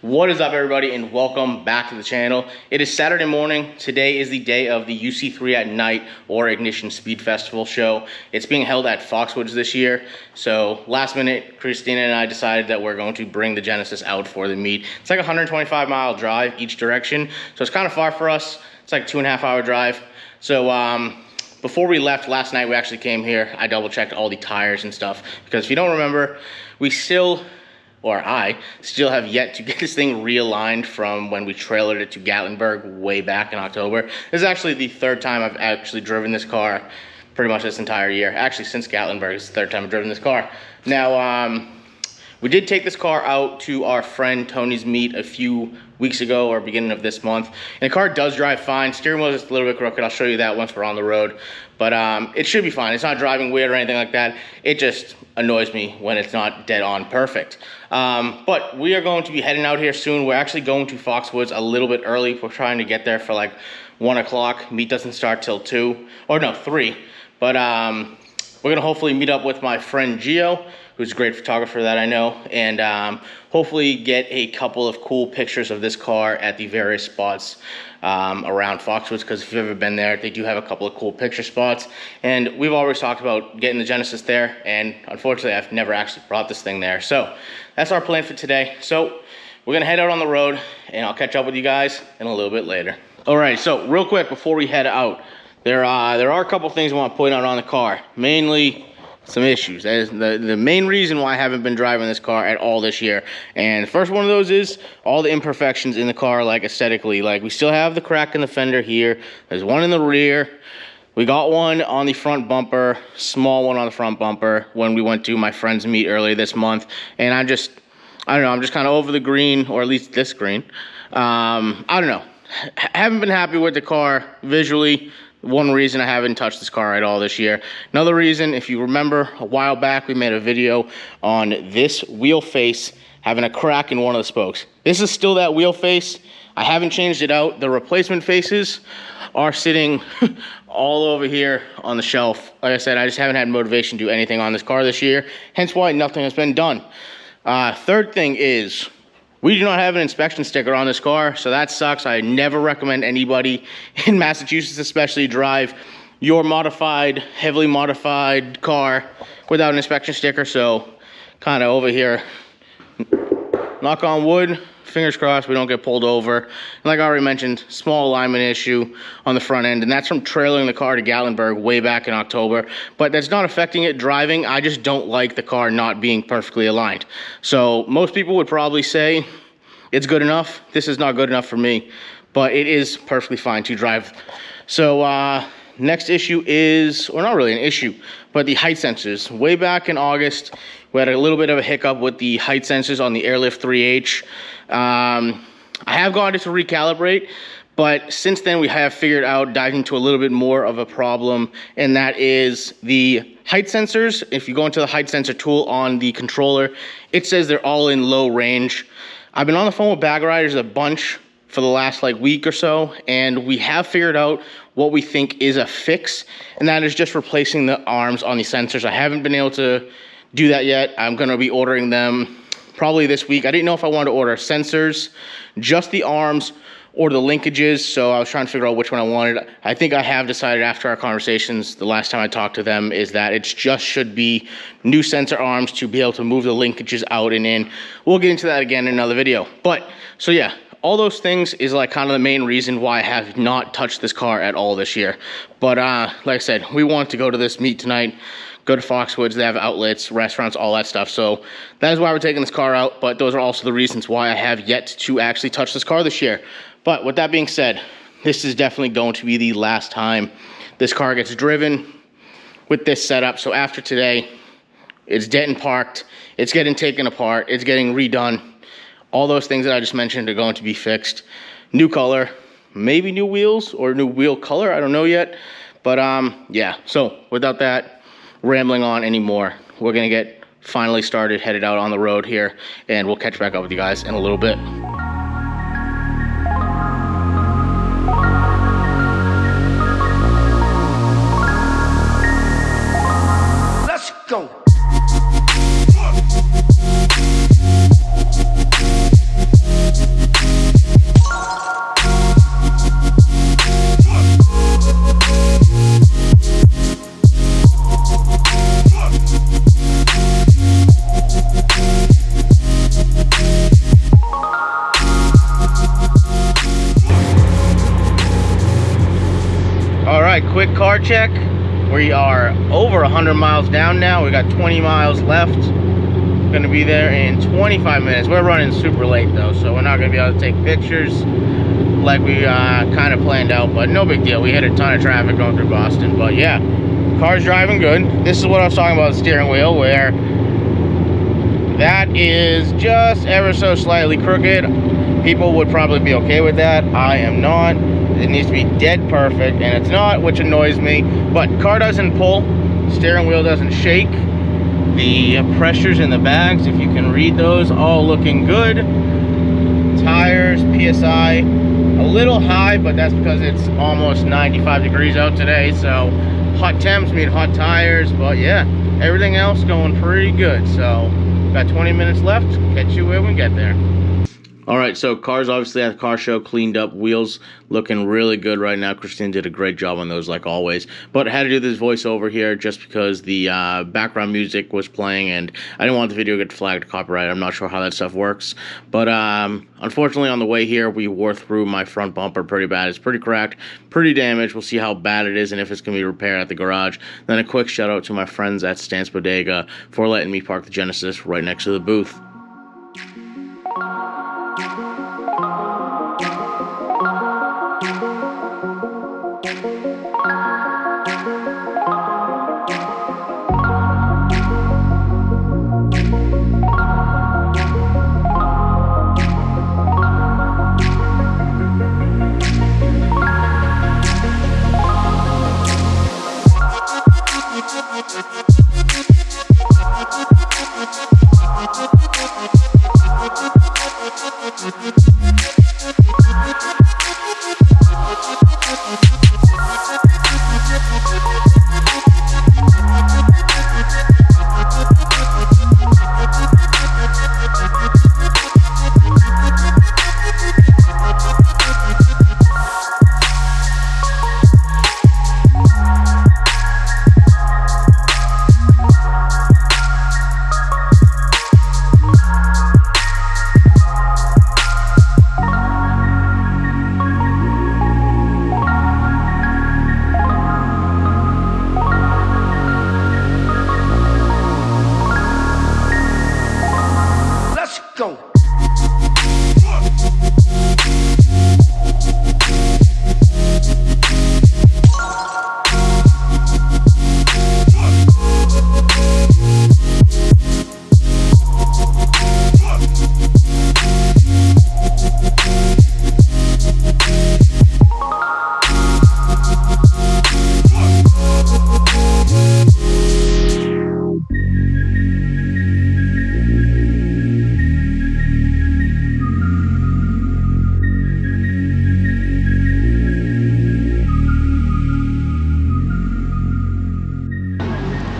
What is up, everybody, and welcome back to the channel. It is Saturday morning. Today is the day of the UC3 at Night or Ignition Speed Festival show. It's being held at Foxwoods this year. So last minute, Christina and I decided that we're going to bring the Genesis out for the meet. It's like a 125-mile drive each direction. So it's kind of far for us. It's like a 2.5-hour drive. So before we left last night, we actually came here. I double checked all the tires and stuff because if you don't remember, I still have yet to get this thing realigned from when we trailered it to Gatlinburg way back in October. This is actually the third time I've actually driven this car pretty much this entire year. Actually, since Gatlinburg, it's the third time I've driven this car. Now, we did take this car out to our friend Tony's meet a few weeks ago or beginning of this month. And the car does drive fine. Steering wheel is just a little bit crooked. I'll show you that once we're on the road. But it should be fine. It's not driving weird or anything like that. It just annoys me when it's not dead on perfect. But we are going to be heading out here soon. We're actually going to Foxwoods a little bit early. We're trying to get there for like 1 o'clock. Meet doesn't start till 2, or no, 3. But we're gonna hopefully meet up with my friend Gio, who's a great photographer that I know, and hopefully get a couple of cool pictures of this car at the various spots around Foxwoods, because if you've ever been there, they do have a couple of cool picture spots. And we've always talked about getting the Genesis there, and unfortunately I've never actually brought this thing there. So that's our plan for today. So we're gonna head out on the road, and I'll catch up with you guys in a little bit later. All right, so real quick before we head out, there are a couple things I want to point out on the car, mainly some issues. That is the main reason why I haven't been driving this car at all this year. And the first one of those is all the imperfections in the car, like aesthetically. Like, we still have the crack in the fender here. There's one in the rear. We got one on the front bumper, small one on the front bumper when we went to my friend's meet earlier this month. And I don't know, I'm just kind of over the green, or at least this green. I don't know. Haven't been happy with the car visually. One reason I haven't touched this car at all this year. Another reason, if you remember, a while back we made a video on this wheel face having a crack in one of the spokes. This is still that wheel face. I haven't changed it out. The replacement faces are sitting all over here on the shelf. Like I said, I just haven't had motivation to do anything on this car this year, hence why nothing has been done. Third thing is, we do not have an inspection sticker on this car, so that sucks. I never recommend anybody in Massachusetts especially drive your modified, heavily modified car without an inspection sticker. So kind of over here, knock on wood, fingers crossed we don't get pulled over. And like I already mentioned, small alignment issue on the front end, and that's from trailering the car to Gatlinburg way back in October. But that's not affecting it driving. I just don't like the car not being perfectly aligned. So most people would probably say it's good enough. This is not good enough for me, but it is perfectly fine to drive. So next issue is, or not really an issue, but the height sensors. Way back in August, we had a little bit of a hiccup with the height sensors on the Airlift 3H. I have gone to recalibrate, but since then we have figured out, diving into a little bit more of a problem, and that is the height sensors. If you go into the height sensor tool on the controller, it says they're all in low range. I've been on the phone with bag riders a bunch for the last like week or so, and we have figured out what we think is a fix, and that is just replacing the arms on the sensors. I haven't been able to do that yet. I'm gonna be ordering them probably this week. I didn't know if I wanted to order sensors, just the arms, or the linkages, so I was trying to figure out which one I wanted. I think I have decided after our conversations the last time I talked to them is that it just should be new sensor arms to be able to move the linkages out and in. We'll get into that again in another video. But, so yeah, all those things is like kind of the main reason why I have not touched this car at all this year. But like I said, we want to go to this meet tonight, go to Foxwoods. They have outlets, restaurants, all that stuff. So that is why we're taking this car out, but those are also the reasons why I have yet to actually touch this car this year. But with that being said, this is definitely going to be the last time this car gets driven with this setup. So after today, it's getting parked, it's getting taken apart, it's getting redone. All those things that I just mentioned are going to be fixed. New color, maybe new wheels or new wheel color, I don't know yet. But yeah, so without that rambling on anymore, we're gonna get finally started, headed out on the road here, and we'll catch back up with you guys in a little bit. Let's go. quick car check. We are over 100 miles down now. We got 20 miles left. Gonna be there in 25 minutes. We're running super late though, so we're not gonna be able to take pictures like we kind of planned out, but no big deal. We hit a ton of traffic going through Boston, but yeah, car's driving good. This is what I was talking about, the steering wheel, where that is just ever so slightly crooked. People would probably be okay with that. I am not. It needs to be dead perfect, and it's not, which annoys me. But car doesn't pull, steering wheel doesn't shake. The pressures in the bags, if you can read those, all looking good. Tires, PSI, a little high, but that's because it's almost 95 degrees out today, so hot temps mean hot tires. But yeah, everything else going pretty good. So got 20 minutes left. Catch you when we get there. All right, so cars obviously at the car show cleaned up, wheels looking really good right now. Christine did a great job on those like always, but I had to do this voiceover here just because the background music was playing and I didn't want the video to get flagged copyright. I'm not sure how that stuff works, but unfortunately on the way here we wore through my front bumper pretty bad. It's pretty cracked, pretty damaged. We'll see how bad it is and if it's gonna be repaired at the garage. Then a quick shout out to my friends at Stance Bodega for letting me park the Genesis right next to the booth. Go.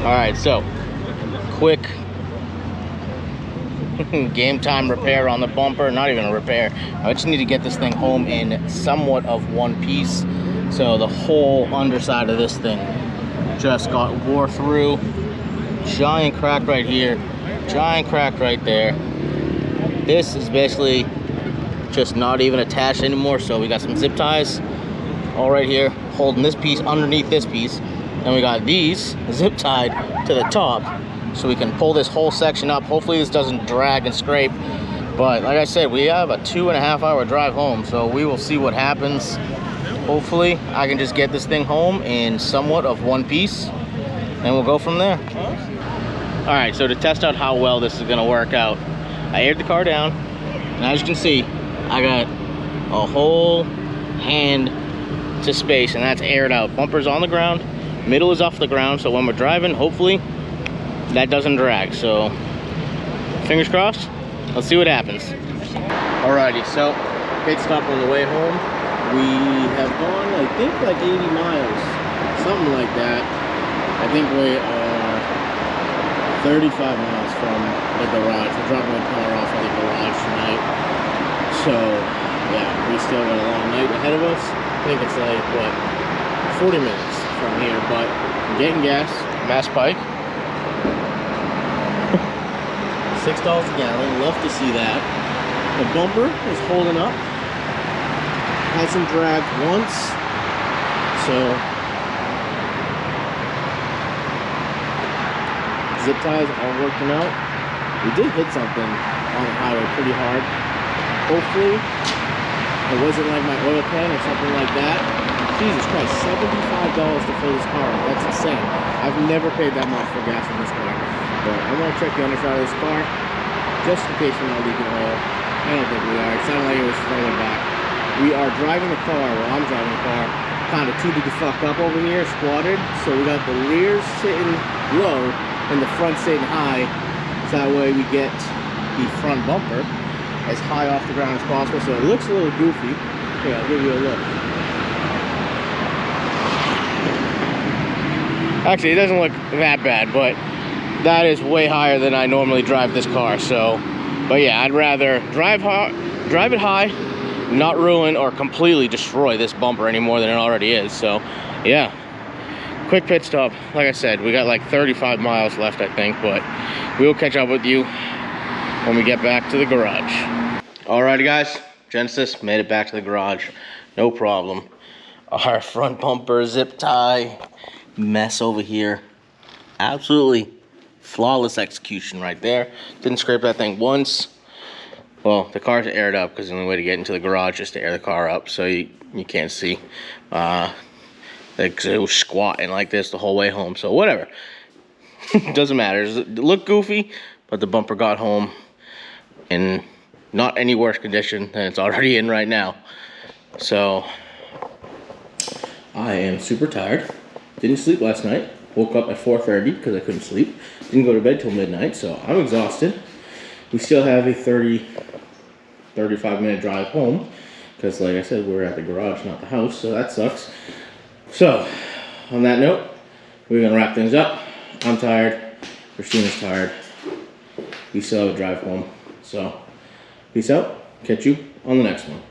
Alright, so quick game time repair on the bumper. Not even a repair. I just need to get this thing home in somewhat of one piece. So the whole underside of this thing just got wore through. Giant crack right here, giant crack right there. This is basically just not even attached anymore, so we got some zip ties all right here holding this piece underneath this piece. And we got these zip tied to the top so we can pull this whole section up. Hopefully this doesn't drag and scrape. But like I said, we have a 2.5 hour drive home, so we will see what happens. Hopefully I can just get this thing home in somewhat of one piece and we'll go from there. All right, so to test out how well this is gonna work out, I aired the car down, and as you can see, I got a whole hand to space, and that's aired out. Bumper's on the ground, middle is off the ground, so when we're driving, hopefully that doesn't drag. So fingers crossed, let's see what happens. Alrighty, so pit stop on the way home. We have gone, I think, like 80 miles, something like that. I think we are 35 miles from the garage. We're dropping the car off at the garage tonight. So yeah, we still got a long night ahead of us. I think it's like, what, 40 minutes from here, but I'm getting gas, Mass Pike. $6 a gallon, love to see that. The bumper is holding up. Had some drag once, so zip ties are working out. We did hit something on the highway pretty hard. Hopefully, it wasn't like my oil pan or something like that. Jesus Christ, $75 to fill this car up. That's insane. I've never paid that much for gas in this car. But I want to check the underside of this car, just in case we're not leaking oil. I don't think we are. It sounded like it was further back. We are driving the car, well, I'm driving the car, kind of too the fuck up over here, squatted. So we got the rear sitting low and the front sitting high. So that way we get the front bumper as high off the ground as possible. So it looks a little goofy. Here, I'll give you a look. Actually, it doesn't look that bad, but that is way higher than I normally drive this car. So, but yeah, I'd rather drive it high, not ruin or completely destroy this bumper any more than it already is. So, yeah, quick pit stop. Like I said, we got like 35 miles left, I think, but we'll catch up with you when we get back to the garage. Alrighty, guys, Genesis made it back to the garage, no problem. Our front bumper zip tie mess over here, absolutely flawless execution right there. Didn't scrape that thing once. Well, the car's aired up because the only way to get into the garage is to air the car up, so you can't see. Like, it was squatting like this the whole way home, so whatever. Doesn't matter. It looked goofy, but the bumper got home in not any worse condition than it's already in right now. So I am super tired. Didn't sleep last night. Woke up at 4:30 because I couldn't sleep. Didn't go to bed till midnight, so I'm exhausted. We still have a 35-minute drive home because, like I said, we're at the garage, not the house, so that sucks. So, on that note, we're gonna wrap things up. I'm tired. Christina's tired. We still have a drive home. So, peace out. Catch you on the next one.